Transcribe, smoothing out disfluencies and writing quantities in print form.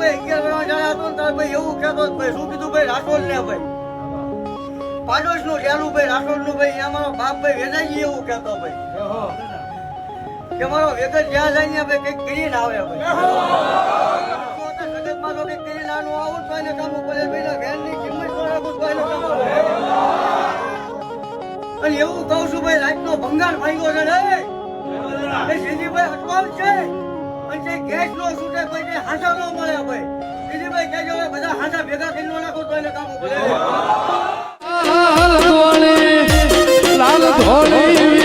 ભાઈ 11 વર્ષ જાણે હતો ને તારે ભાઈ એવું કહેતો ભાઈ શું કીધું ભાઈ રાઠોડ ને ભાઈ પાડોશ નું ડેલું ભાઈ રાઠોડ નું ભાઈ અમારો બાપ ભાઈ વેદાજી એવું કહેતો ભાઈ કે મારો વેગર જ્યાં જાય ને ભાઈ કઈક કરીને આવે ભાઈ જગતમાં તો કઈક કરીને આનું આવું તો એને કામ પડે ભાઈ વેન ની કિંમત તો રાખું તો એને કામ અને એવું કહું છું ભાઈ રાતનો ભંગાર ભાંગ્યો છે ને એ સિંધીભાઈ અટવાલ છે અને જે ગેસ નો છૂટે ભાઈ જે હાંસા ન મળે ભાઈ સિંધીભાઈ કહેજો બધા હાંસા ભેગા કરીને નાખો તો એને કામ પડે લાલ ધોળી